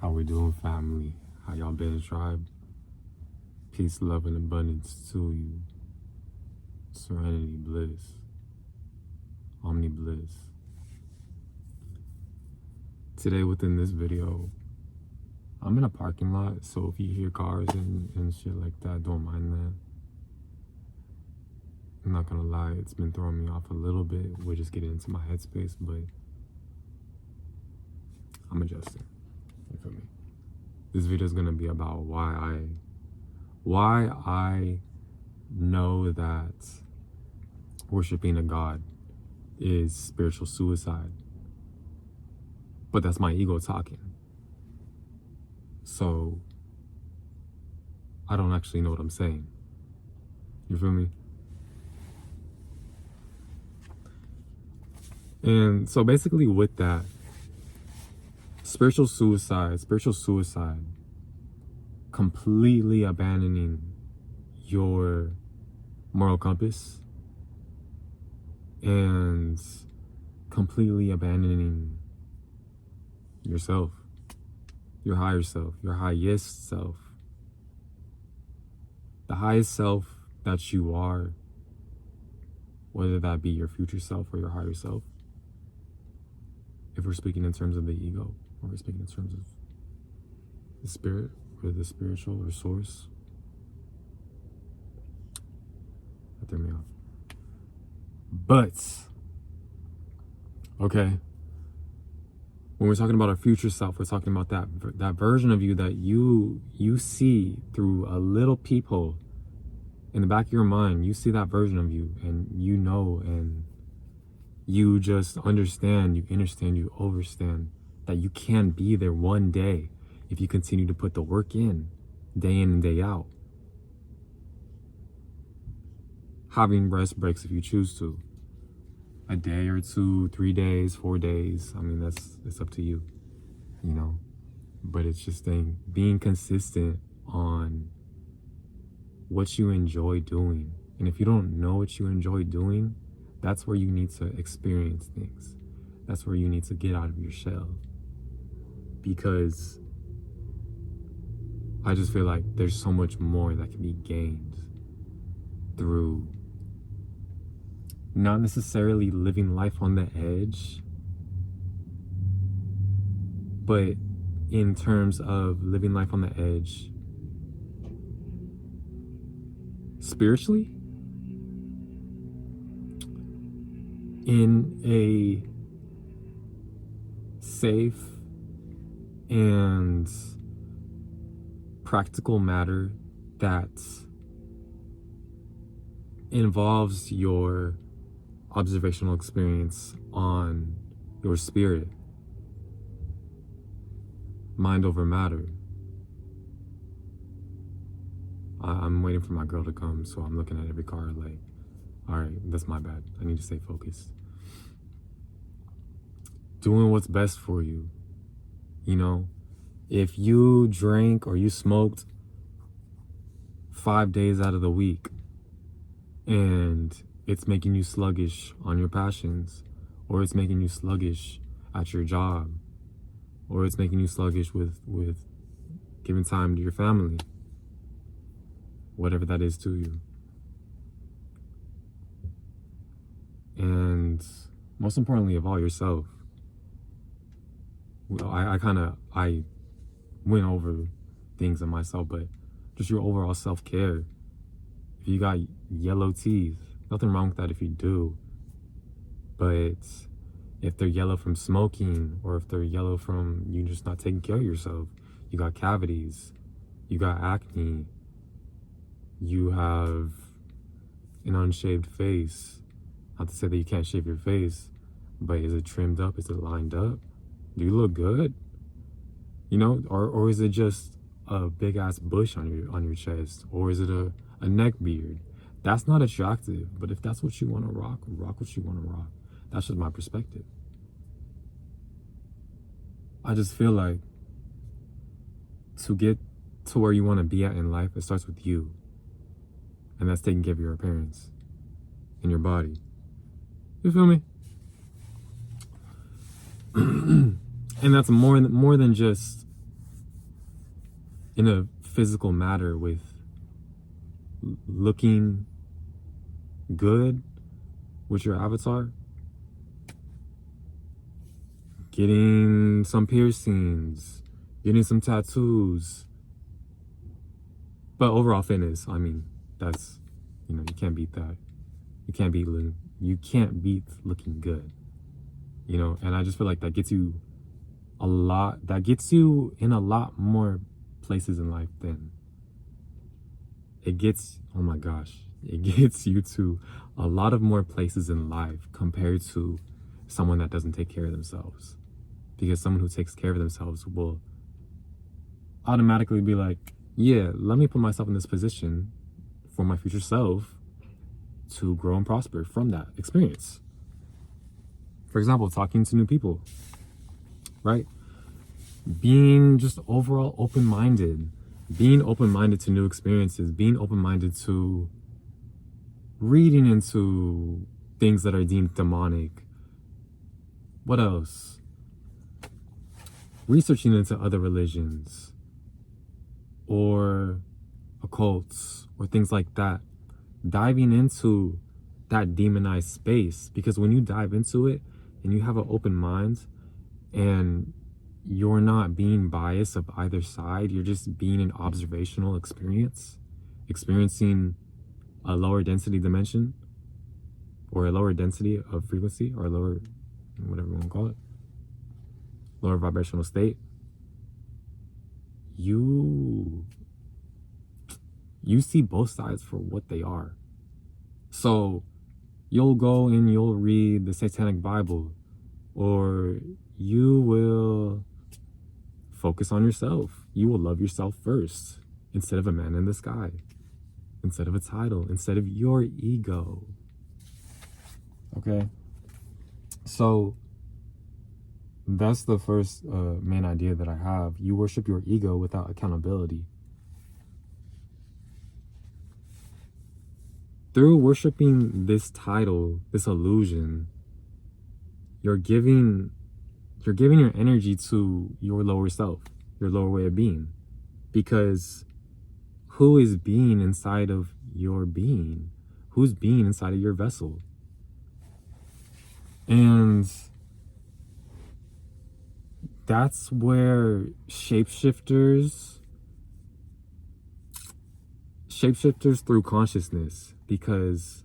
How we doing, family? How y'all been, tribe? Peace, love, and abundance to you. Serenity, bliss, omni bliss. Today, within this video, I'm in a parking lot, so if you hear cars and shit like that, don't mind that. I'm not gonna lie, it's been throwing me off a little bit. We're just getting into my headspace, but I'm adjusting. You feel me? This video is gonna be about why I know that worshiping a God is spiritual suicide. But that's my ego talking. So I don't actually know what I'm saying. You feel me? And so basically with that, spiritual suicide, completely abandoning your moral compass and completely abandoning yourself, your higher self, your highest self, the highest self that you are, whether that be your future self or your higher self. If we're speaking in terms of the ego, or we're speaking in terms of the spirit or the spiritual or source. That threw me off. But, okay, when we're talking about our future self, we're talking about that version of you that you see through a little peephole in the back of your mind. You see that version of you, and you know, and you just understand, you overstand that you can be there one day if you continue to put the work in and day out. Having rest breaks if you choose to. A day or two, 3 days, 4 days. I mean, it's up to you, you know. But it's just being consistent on what you enjoy doing. And if you don't know what you enjoy doing, that's where you need to experience things. That's where you need to get out of your shell. Because I just feel like there's so much more that can be gained through not necessarily living life on the edge, but in terms of living life on the edge spiritually, in a safe and practical matter that involves your observational experience on your spirit, mind over matter. I'm waiting for my girl to come, so I'm looking at every car like, all right, that's my bad. I need to stay focused. Doing what's best for you. You know, if you drank or you smoked 5 days out of the week and it's making you sluggish on your passions, or it's making you sluggish at your job, or it's making you sluggish with giving time to your family, whatever that is to you. And most importantly of all, yourself. I went over things in myself, but just your overall self-care. If you got yellow teeth, nothing wrong with that if you do. But if they're yellow from smoking, or if they're yellow from you just not taking care of yourself, you got cavities, you got acne, you have an unshaved face. Not to say that you can't shave your face, but is it trimmed up? Is it lined up? Do you look good? You know, or is it just a big ass bush on your chest, or is it a neck beard? That's not attractive. But if that's what you want to rock what you want to rock. That's just my perspective. I just feel like to get to where you want to be at in life, it starts with you, and that's taking care of your appearance and your body. You feel me? And that's more than just in a physical matter with looking good with your avatar, getting some piercings, getting some tattoos. But overall fitness, I mean, that's, you can't beat that. You can't beat looking good, and I just feel like that gets you in a lot more places in life than it gets. Oh my gosh, it gets you to a lot of more places in life compared to someone that doesn't take care of themselves. Because someone who takes care of themselves will automatically be like, yeah, let me put myself in this position for my future self to grow and prosper from that experience. For example, talking to new people, right? Being just overall open-minded, being open-minded to new experiences, being open-minded to reading into things that are deemed demonic. What else? Researching into other religions or occults or things like that. Diving into that demonized space, because when you dive into it and you have an open mind and you're not being biased of either side, you're just being an observational experiencing a lower density dimension or a lower density of frequency or a lower, whatever you want to call it, lower vibrational state. You see both sides for what they are. So you'll go and you'll read the Satanic Bible, or you will focus on yourself. You will love yourself first instead of a man in the sky, instead of a title, instead of your ego. Okay? So that's the first main idea that I have. You worship your ego without accountability. Through worshiping this title, this illusion, you're giving your energy to your lower self, your lower way of being. Because who is being inside of your being? Who's being inside of your vessel? And that's where shapeshifters through consciousness, because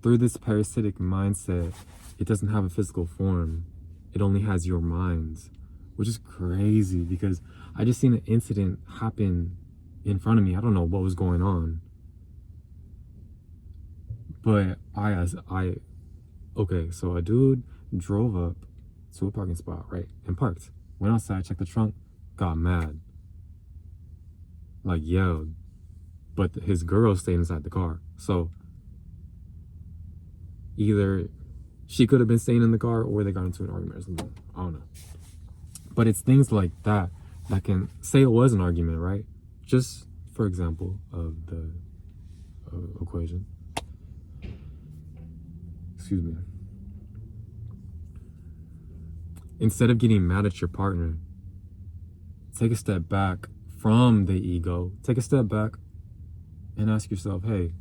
through this parasitic mindset, it doesn't have a physical form. It only has your minds, which is crazy because I just seen an incident happen in front of me. I don't know what was going on, but okay, so a dude drove up to a parking spot, right, and parked. Went outside, checked the trunk, got mad, like yelled, but his girl stayed inside the car. So either she could have been staying in the car or they got into an argument or something. I don't know. But it's things like that that can say it was an argument, right? Just for example of the equation. Excuse me. Instead of getting mad at your partner, take a step back from the ego. Take a step back and ask yourself, hey,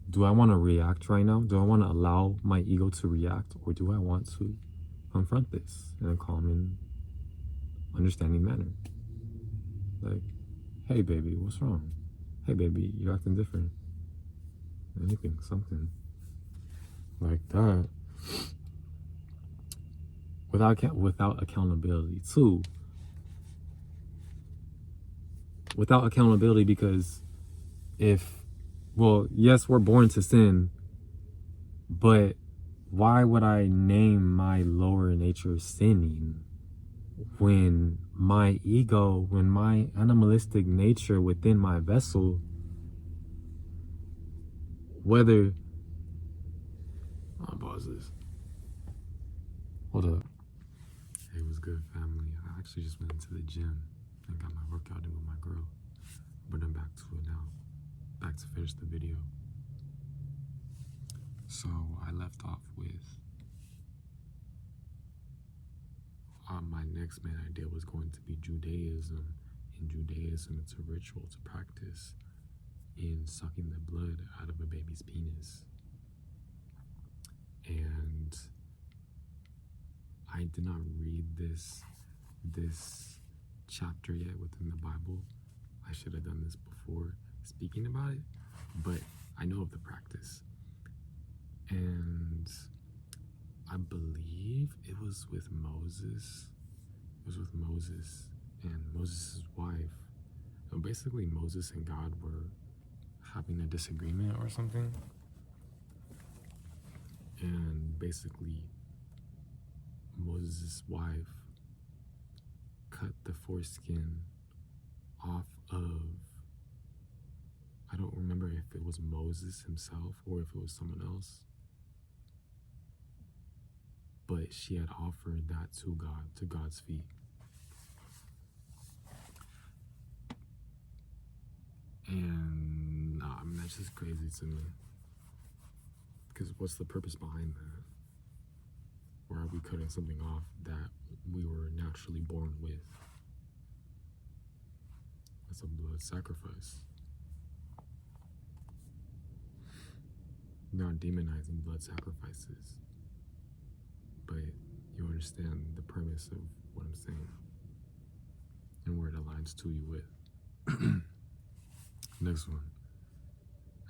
do I want to react right now? Do I want to allow my ego to react? Or do I want to confront this in a calm and understanding manner? Like, hey, baby, what's wrong? Hey, baby, you're acting different. Anything, something like that. Without accountability, too. Without accountability, because yes, we're born to sin, but why would I name my lower nature sinning when my ego, when my animalistic nature within my vessel, whether... I'll pause this. Hold up. Hey, what's good, family? I actually just went into the gym and got my workout in with my girl, but I'm back to it now. Back to finish the video. So I left off with my next main idea was going to be Judaism. In Judaism, it's a ritual to practice in sucking the blood out of a baby's penis. And I did not read this chapter yet within the Bible. I should have done this before speaking about it, but I know of the practice. And I believe it was with Moses. It was with Moses and Moses' wife. So basically, Moses and God were having a disagreement or something. And basically, Moses' wife cut the foreskin off of, I don't remember if it was Moses himself or if it was someone else, but she had offered that to God, to God's feet. And I mean, that's just crazy to me. Because what's the purpose behind that? Or are we cutting something off that we were naturally born with? That's a blood sacrifice. Not demonizing blood sacrifices, but you understand the premise of what I'm saying and where it aligns to you with. Next one,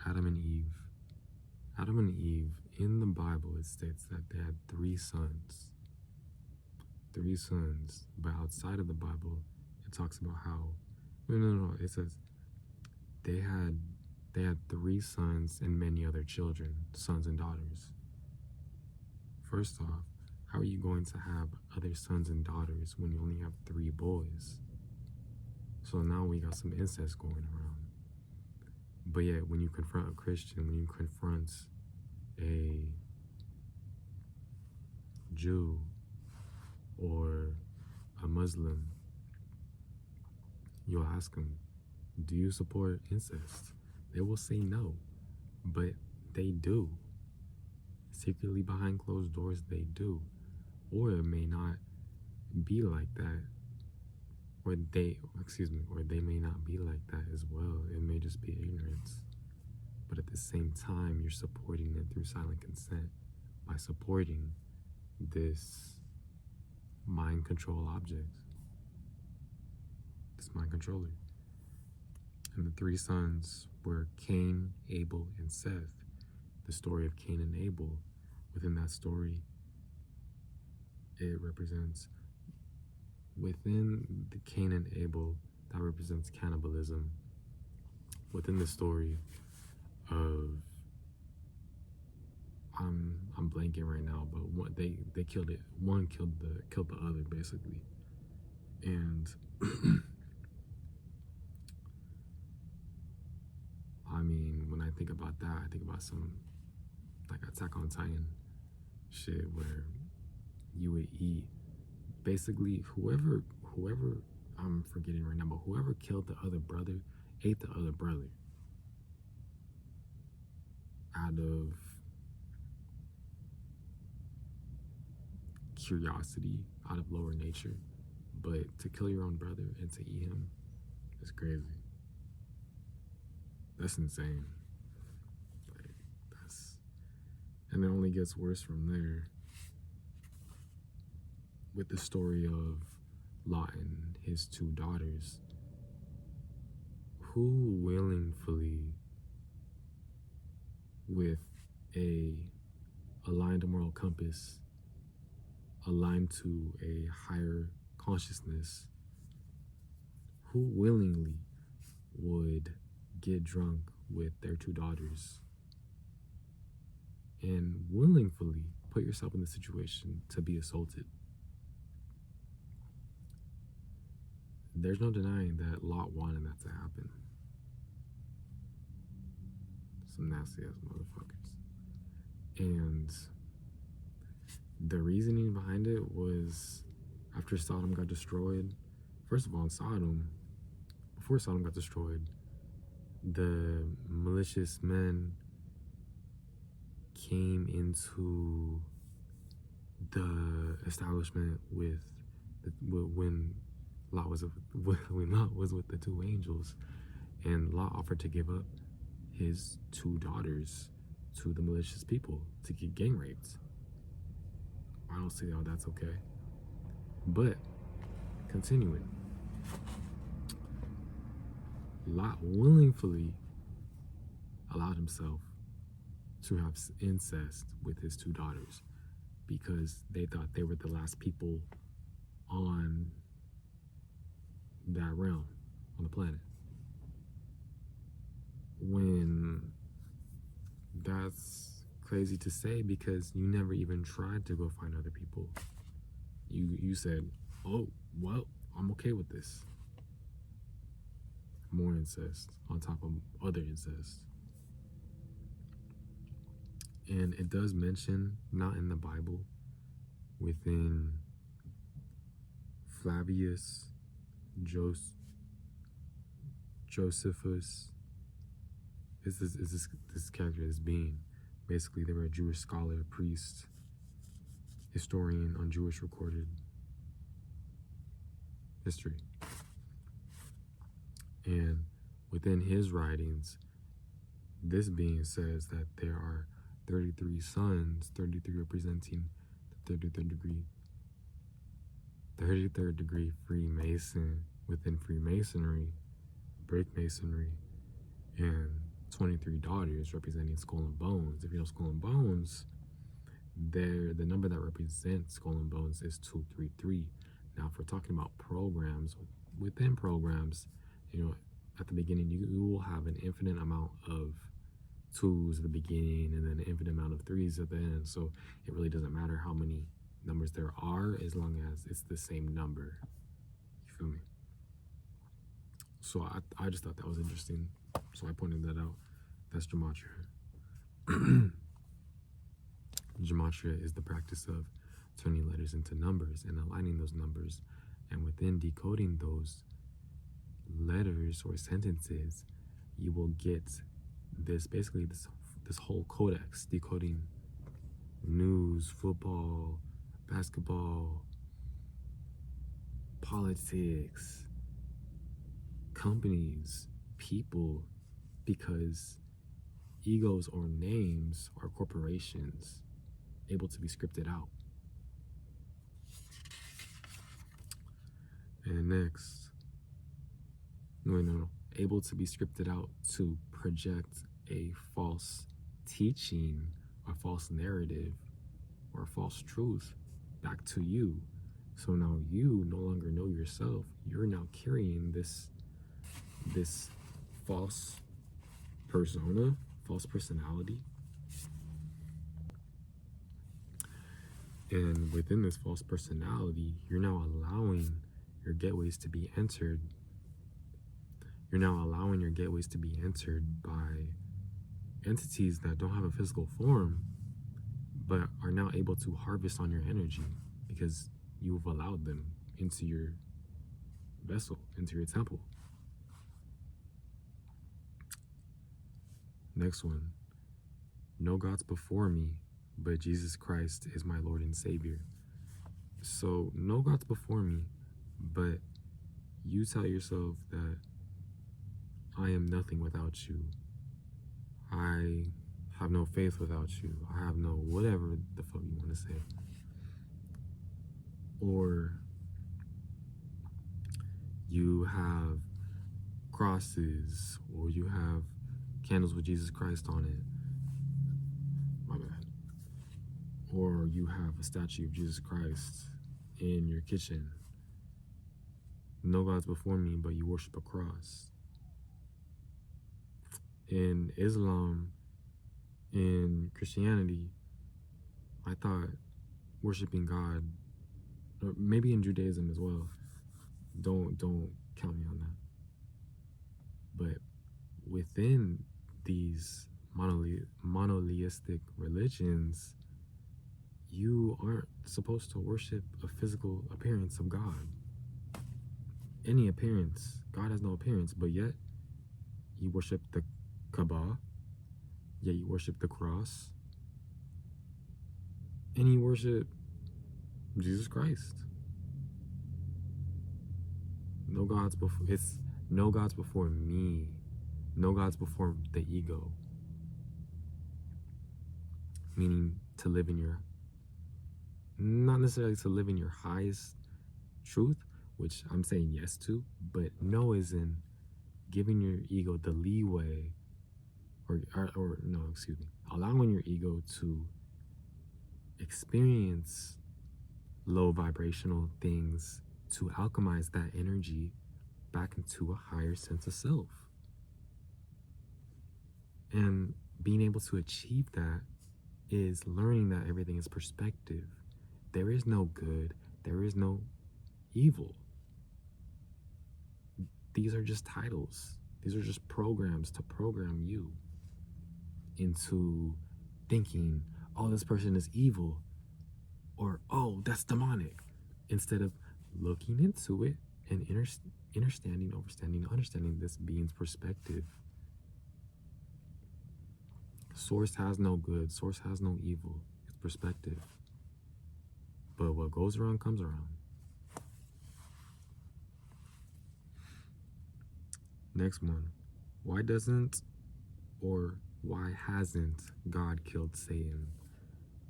Adam and Eve. Adam and Eve, in the Bible, it states that they had 3 sons. 3 sons, but outside of the Bible, it talks about how, no, it says they had 3 sons and many other children, sons and daughters. First off, how are you going to have other sons and daughters when you only have 3 boys? So now we got some incest going around. But yet, when you confront a Christian, when you confront a Jew or a Muslim, you'll ask them, do you support incest? They will say no, but they do. Secretly behind closed doors, they do. Or it may not be like that. Or they may not be like that as well. It may just be ignorance. But at the same time, you're supporting it through silent consent by supporting this mind control object, this mind controller. And the 3 sons were Cain, Abel, and Seth. The story of Cain and Abel, within that story, it represents, within the Cain and Abel, that represents cannibalism. Within the story of, I'm blanking right now, but what they killed it. One killed the other, basically. And I mean, when I think about that, I think about some like Attack on Titan shit where you would eat basically whoever I'm forgetting right now, but whoever killed the other brother ate the other brother out of curiosity, out of lower nature. But to kill your own brother and to eat him is crazy. That's insane. And it only gets worse from there with the story of Lot and his 2 daughters, who willingly, with a aligned moral compass, aligned to a higher consciousness, who willingly would get drunk with their 2 daughters and willingly put yourself in the situation to be assaulted. There's no denying that Lot wanted that to happen. Some nasty ass motherfuckers. And the reasoning behind it was, after Sodom got destroyed, first of all, before Sodom got destroyed, the malicious men came into the establishment with when Lot was when Lot was with the two angels, and Lot offered to give up his two daughters to the malicious people to get gang raped. I don't see how that's okay. But continuing, Lot willingly allowed himself to have incest with his two daughters because they thought they were the last people on that realm, on the planet. When that's crazy to say because you never even tried to go find other people. You said, oh, well, I'm okay with this. More incest on top of other incest. And it does mention, not in the Bible, within Flavius Josephus, is this character, this being. Basically, they were a Jewish scholar, priest, historian on Jewish recorded history. And within his writings, this being says that there are 33 sons, 33 representing the 33rd degree Freemason within Freemasonry, break Masonry, and 23 daughters representing Skull and Bones. If you know Skull and Bones, the number that represents Skull and Bones is 233. Now, if we're talking about programs, within programs, at the beginning, you will have an infinite amount of twos at the beginning and then an infinite amount of threes at the end. So it really doesn't matter how many numbers there are as long as it's the same number. You feel me? So I just thought that was interesting. So I pointed that out. That's gematria. Gematria is the practice of turning letters into numbers and aligning those numbers. And within decoding those letters or sentences, you will get this whole codex, decoding news, football, basketball, politics, companies, people, because egos or names are corporations able to be scripted out. And next, able to be scripted out to project a false teaching or false narrative or false truth back to you. So now you no longer know yourself. You're now carrying this false persona, false personality. And within this false personality, you're now allowing your gateways to be entered. You're now allowing your gateways to be entered by entities that don't have a physical form, but are now able to harvest on your energy because you've allowed them into your vessel, into your temple. Next one. No gods before me, but Jesus Christ is my Lord and Savior. So, no gods before me, but you tell yourself that I am nothing without you. I have no faith without you. I have no whatever the fuck you want to say. Or you have crosses, or you have candles with Jesus Christ on it. My bad. Or you have a statue of Jesus Christ in your kitchen. No gods before me, but you worship a cross. In Islam, in Christianity, I thought worshiping God, or maybe in Judaism as well, don't count me on that. But within these monotheistic religions, you aren't supposed to worship a physical appearance of God. Any appearance. God has no appearance, but yet you worship the Kaaba, yet you worship the cross, and you worship Jesus Christ. No gods before. It's no gods before me. No gods before the ego. Meaning to live in your, not necessarily to live in your highest truth, which I'm saying yes to, but no is in giving your ego the leeway, or no, excuse me, allowing your ego to experience low vibrational things to alchemize that energy back into a higher sense of self. And being able to achieve that is learning that everything is perspective. There is no good, there is no evil. These are just titles. These are just programs to program you into thinking, oh, this person is evil, or oh, that's demonic, instead of looking into understanding this being's perspective. Source has no good, source has no evil. It's perspective. But what goes around comes around. Next one. Why doesn't, or why hasn't God killed Satan?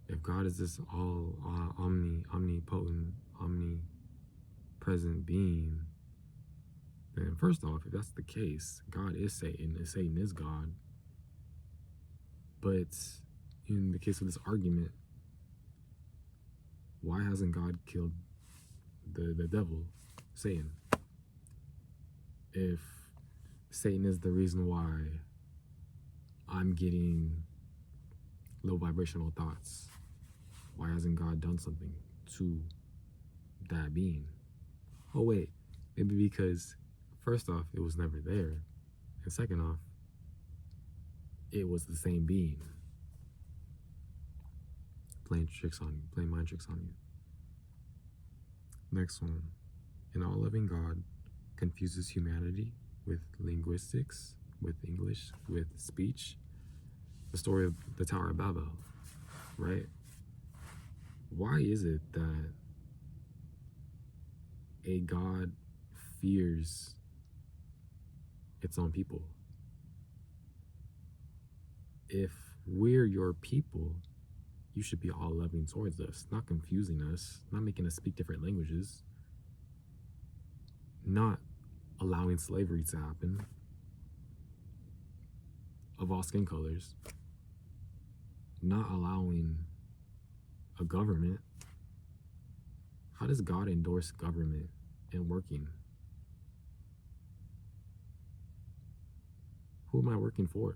If God is this all omnipotent, omnipresent being, then first off, if that's the case, God is Satan, and Satan is God. But in the case of this argument, why hasn't God killed the devil, Satan? If Satan is the reason why I'm getting low vibrational thoughts, why hasn't God done something to that being? Oh wait, maybe because first off, it was never there, and second off, it was the same being playing tricks on you, playing mind tricks on you. Next one. An all-loving God confuses humanity with linguistics, with English, with speech. The story of the Tower of Babel, right? Why is it that a God fears its own people? If we're your people, you should be all loving towards us, not confusing us, not making us speak different languages, not allowing slavery to happen of all skin colors, not allowing a government. How does God endorse government and working? Who am I working for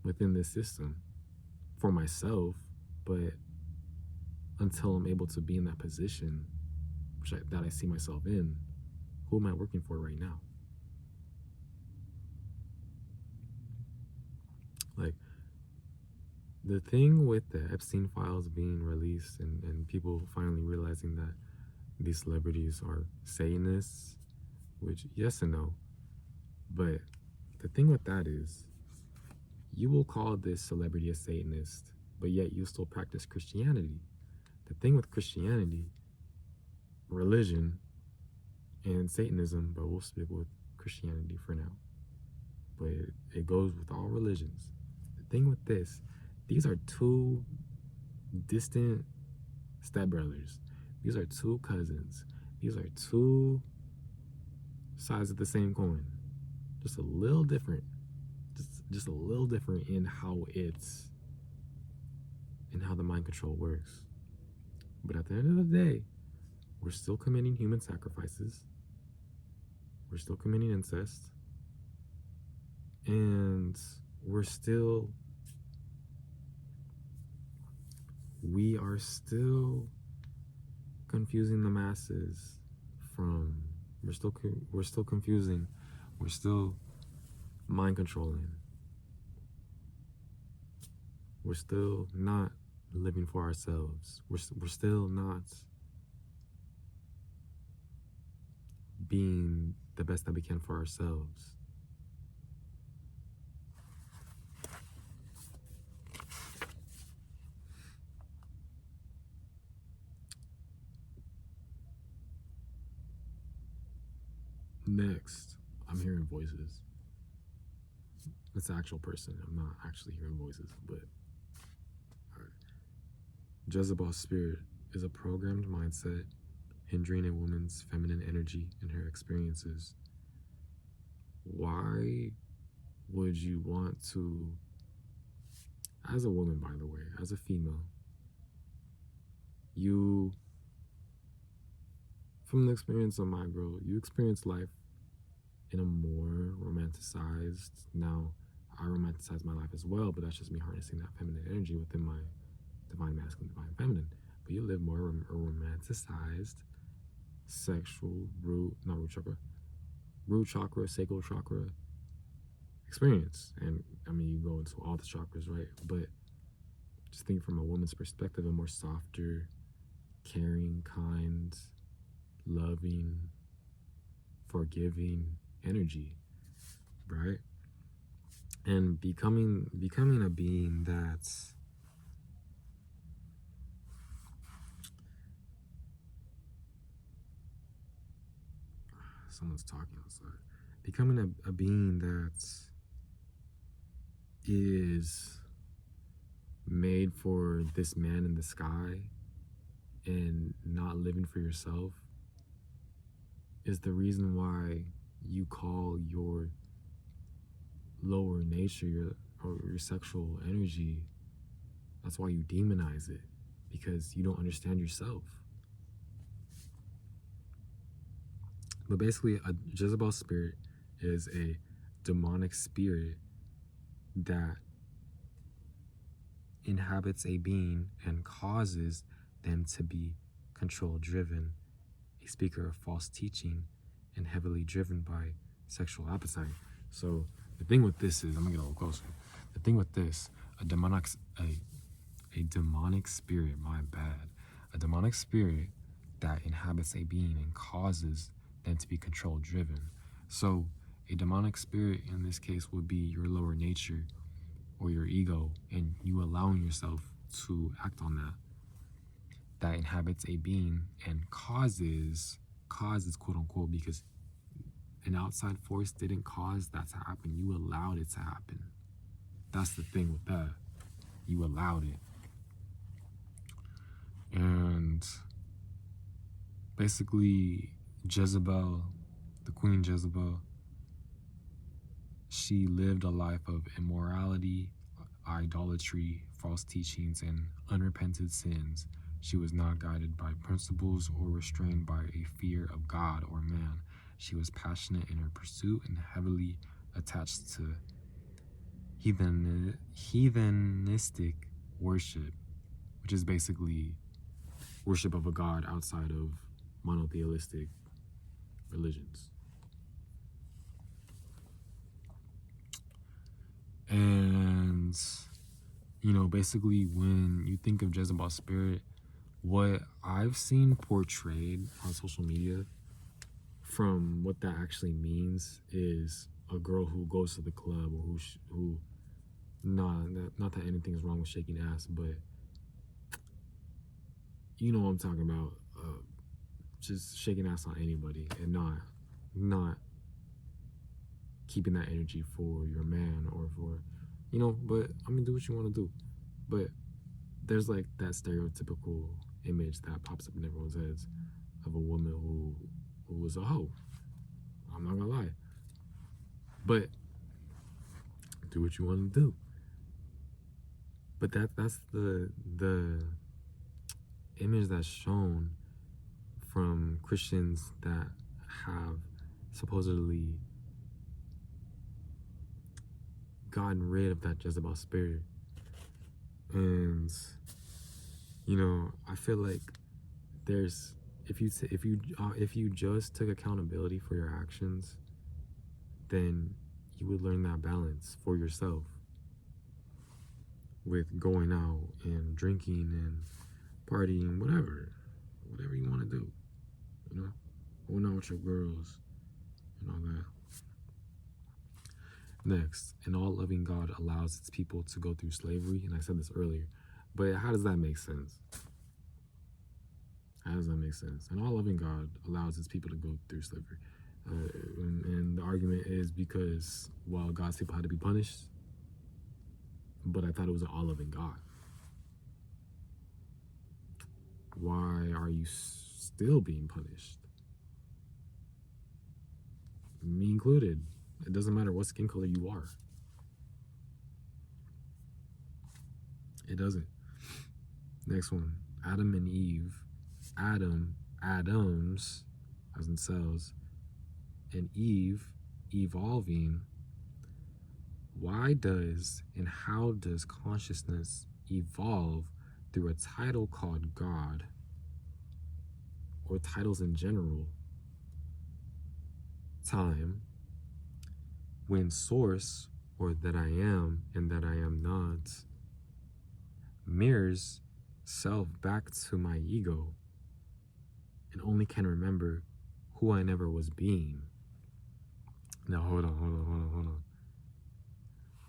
within this system? For myself, but until I'm able to be in that position that I see myself in, who am I working for right now? Like, the thing with the Epstein files being released and people finally realizing that these celebrities are Satanists, which yes and no, but the thing with that is, you will call this celebrity a Satanist, but yet you still practice Christianity. The thing with Christianity, religion, and Satanism, but we'll stick with Christianity for now. But it goes with all religions. The thing with this, these are two distant stepbrothers. These are two cousins. These are two sides of the same coin. Just a little different. Just a little different in how the mind control works. But at the end of the day, we're still committing human sacrifices. We're still committing incest. And we are still confusing the masses we're still confusing, we're still mind controlling. We're still not living for ourselves. We're still not being the best that we can for ourselves. Next, I'm hearing voices. It's an actual person. I'm not actually hearing voices, but all right. Jezebel's spirit is a programmed mindset hindering a woman's feminine energy and her experiences. Why would you want to, as a woman, by the way, as a female, you, from the experience of my girl, you experience life in a more romanticized, now I romanticize my life as well, but that's just me harnessing that feminine energy within my divine masculine, divine feminine. But you live more a romanticized sexual root chakra, sacral chakra experience. And I mean, you go into all the chakras, right? But just think from a woman's perspective, a more softer, caring, kind, loving, forgiving energy, right? And becoming a being that's someone's talking outside. Becoming a being that is made for this man in the sky and not living for yourself is the reason why you call your lower nature or your sexual energy, that's why you demonize it, because you don't understand yourself. But basically, a Jezebel spirit is a demonic spirit that inhabits a being and causes them to be control driven, a speaker of false teaching, and heavily driven by sexual appetite. So the thing with this is, I'm gonna get a little closer. The thing with this, a demonic spirit, my bad, a demonic spirit that inhabits a being and causes them to be control driven. So a demonic spirit in this case would be your lower nature or your ego, and you allowing yourself to act on that inhabits a being and causes quote unquote, because an outside force didn't cause that to happen. You allowed it to happen. That's the thing with that. You allowed it. And basically, Jezebel, the Queen Jezebel, she lived a life of immorality, idolatry, false teachings, and unrepented sins. She was not guided by principles or restrained by a fear of God or man. She was passionate in her pursuit and heavily attached to heathenistic worship, which is basically worship of a god outside of monotheistic religions. And, you know, basically when you think of Jezebel spirit, what I've seen portrayed on social media from what that actually means is a girl who goes to the club, or who not that anything is wrong with shaking ass, but you know what I'm talking about, just shaking ass on anybody and not keeping that energy for your man or for, you know, but I mean, do what you want to do. But there's like that stereotypical image that pops up in everyone's heads of a woman who was a hoe. I'm not gonna lie. But do what you want to do. But that's the image that's shown from Christians that have supposedly gotten rid of that Jezebel spirit. And you know, I feel like there's, if you just took accountability for your actions, then you would learn that balance for yourself with going out and drinking and partying, whatever you want to do, you know, going out with your girls and all that. Next, an all-loving God allows its people to go through slavery, and I said this earlier, but how does that make sense? How does that make sense? An all-loving God allows its people to go through slavery. And the argument is because, well, God's people had to be punished, but I thought it was an all-loving God. Why are you still being punished? Me included. It doesn't matter what skin color you are. It doesn't. Next one. Adam and Eve. Adams, as in cells, and Eve, evolving. Why does and how does consciousness evolve through a title called God, or titles in general, time, when source, or that I am and that I am not, mirrors self back to my ego and only can remember who I never was being? Now hold on.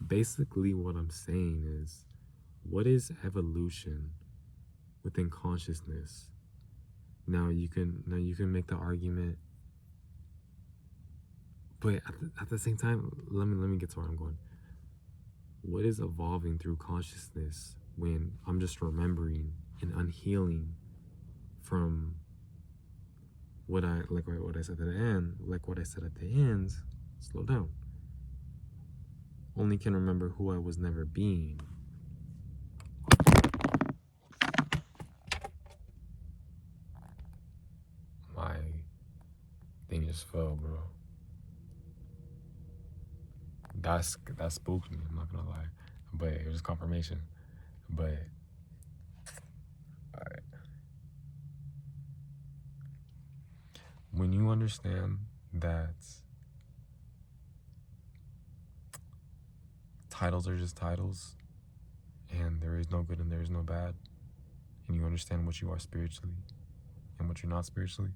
Basically what I'm saying is, what is evolution within consciousness? Now you can make the argument, but at the same time, let me get to where I'm going. What is evolving through consciousness when I'm just remembering and unhealing from what I said at the end, slow down. Only can remember who I was never being. My thing just fell, bro. That spooked me, I'm not gonna lie. But it was confirmation. But alright. When you understand that titles are just titles, and there is no good and there is no bad, and you understand what you are spiritually and what you're not spiritually,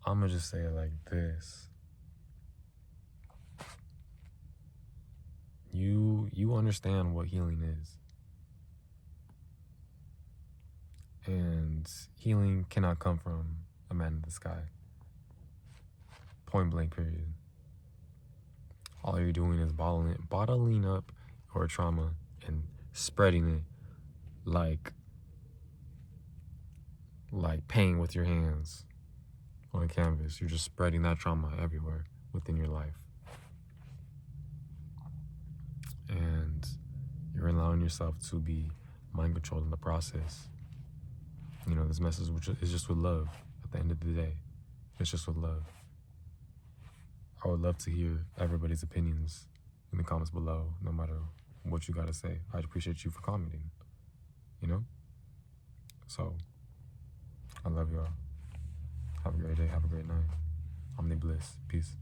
I'm gonna just say it like this. You understand what healing is. And healing cannot come from a man in the sky. Point blank, period. All you're doing is bottling up your trauma and spreading it like paint with your hands on a canvas. You're just spreading that trauma everywhere within your life. And you're allowing yourself to be mind controlled in the process. You know, this message is just with love at the end of the day. It's just with love. I would love to hear everybody's opinions in the comments below, no matter what you gotta say. I'd appreciate you for commenting, you know? So, I love y'all. Have a great day, have a great night. Omni Bliss. Peace.